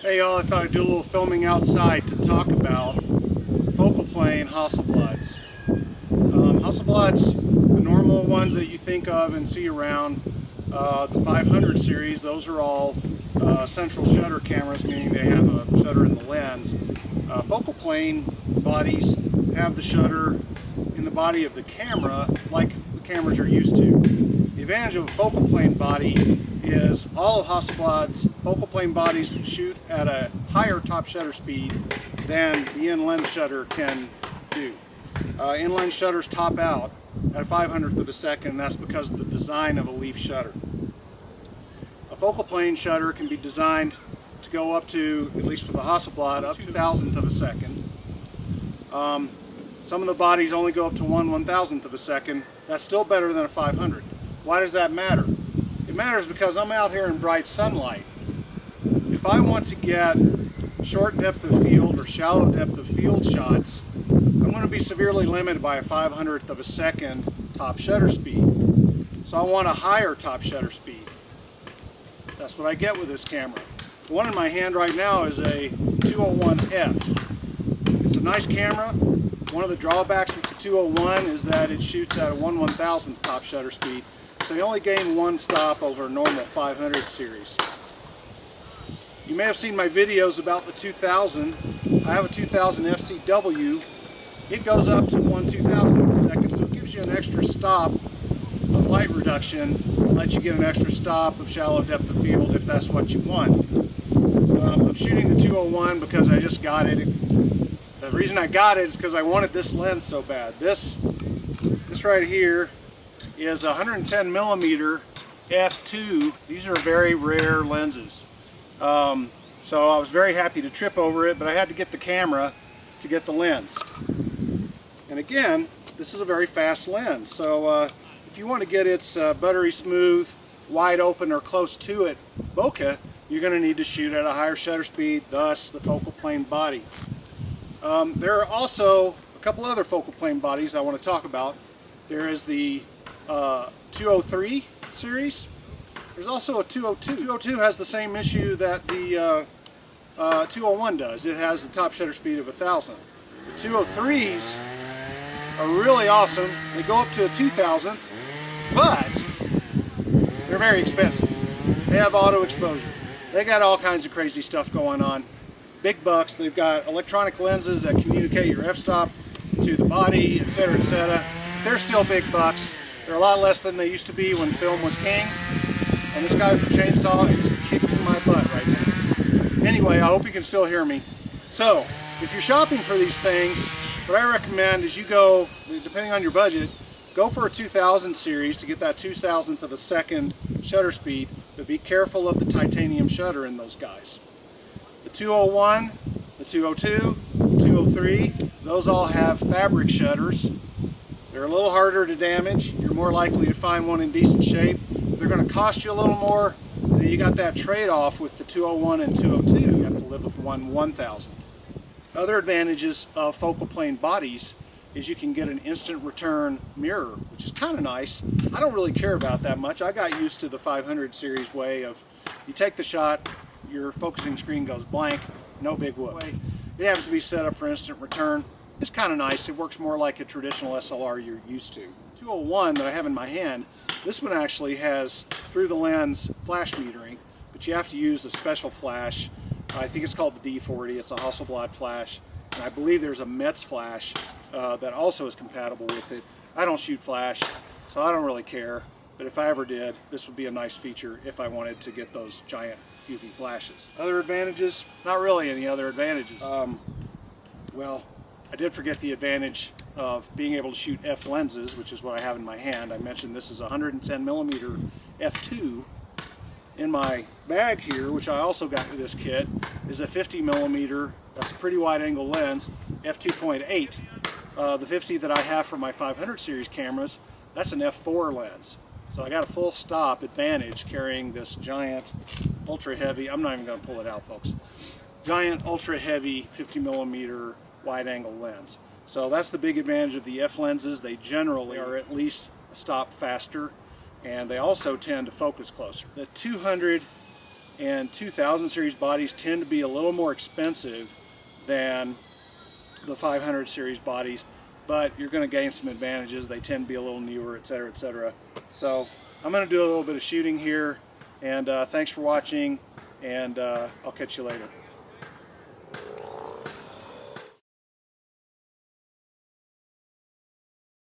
Hey y'all, I thought I'd do a little filming outside to talk about focal plane Hasselblads. Hasselblads, the normal ones that you think of and see around, the 500 series, those are all central shutter cameras, meaning they have a shutter in the lens. Focal plane bodies have the shutter in the body of the camera like the cameras you're used to. The advantage of a focal plane body is all of Hasselblad's focal plane bodies shoot at a higher top shutter speed than the in-lens shutter can do. In-lens shutters top out at a 500th of a second, and that's because of the design of a leaf shutter. A focal plane shutter can be designed to go up to, at least with a Hasselblad, up to 1,000th of a second. Some of the bodies only go up to 1/1000th of a second. That's still better than a 500th. Why does that matter? It matters because I'm out here in bright sunlight. If I want to get short depth of field or shallow depth of field shots, I'm going to be severely limited by a 500th of a second top shutter speed. So I want a higher top shutter speed. That's what I get with this camera. The one in my hand right now is a 201F. It's a nice camera. One of the drawbacks with the 201 is that it shoots at a 1/1000th top shutter speed. So you only gain one stop over a normal 500 series. You may have seen my videos about the 2000. I have a 2000 FCW. It goes up to 1/2000th of a second, so it gives you an extra stop of light reduction, lets you get an extra stop of shallow depth of field if that's what you want. I'm shooting the 201 because I just got it. The reason I got it is because I wanted this lens so bad. This right here is a 110mm f2. These are very rare lenses. So I was very happy to trip over it, but I had to get the camera to get the lens. And again, this is a very fast lens. So if you want to get its buttery smooth, wide open, or close to it bokeh, you're going to need to shoot at a higher shutter speed, thus the focal plane body. There are also a couple other focal plane bodies I want to talk about. There is the 203 series. There's also a 202. 202 has the same issue that the 201 does. It has the top shutter speed of 1,000th. The 203s are really awesome. They go up to a 2,000th, but they're very expensive. They have auto exposure. They got all kinds of crazy stuff going on. Big bucks. They've got electronic lenses that communicate your f-stop to the body, etc., etc. They're still big bucks. They're a lot less than they used to be when film was king. And this guy with the chainsaw is kicking my butt right now. Anyway, I hope you can still hear me. So, if you're shopping for these things, what I recommend is you go, depending on your budget, go for a 2000 series to get that 2,000th of a second shutter speed, but be careful of the titanium shutter in those guys. The 201, the 202, the 203, those all have fabric shutters. They're a little harder to damage. You're more likely to find one in decent shape. They're going to cost you a little more. You got that trade-off with the 201 and 202. You have to live with 1/1000th. Other advantages of focal plane bodies is you can get an instant return mirror, which is kind of nice. I don't really care about that much. I got used to the 500 series way of you take the shot, your focusing screen goes blank, no big whoop. It happens to be set up for instant return. It's kind of nice. It works more like a traditional SLR you're used to. 201 that I have in my hand, this one actually has through the lens flash metering, but you have to use a special flash. I think it's called the D40. It's a Hasselblad flash, and I believe there's a Metz flash that also is compatible with it. I don't shoot flash, so I don't really care, but if I ever did, this would be a nice feature if I wanted to get those giant UV flashes. Other advantages? Not really any other advantages. Well, I did forget the advantage of being able to shoot F lenses, which is what I have in my hand. I mentioned this is a 110mm f2. In my bag here, which I also got with this kit, is a 50mm, that's a pretty wide angle lens, f2.8. The 50 that I have for my 500 series cameras, that's an f4 lens. So I got a full stop advantage carrying this giant, ultra heavy, I'm not even going to pull it out folks, giant ultra heavy 50mm wide angle lens. So that's the big advantage of the F lenses. They generally are at least a stop faster, and they also tend to focus closer. The 200 and 2000 series bodies tend to be a little more expensive than the 500 series bodies, but you're going to gain some advantages. They tend to be a little newer, etc., etc. So I'm going to do a little bit of shooting here, and thanks for watching, and I'll catch you later.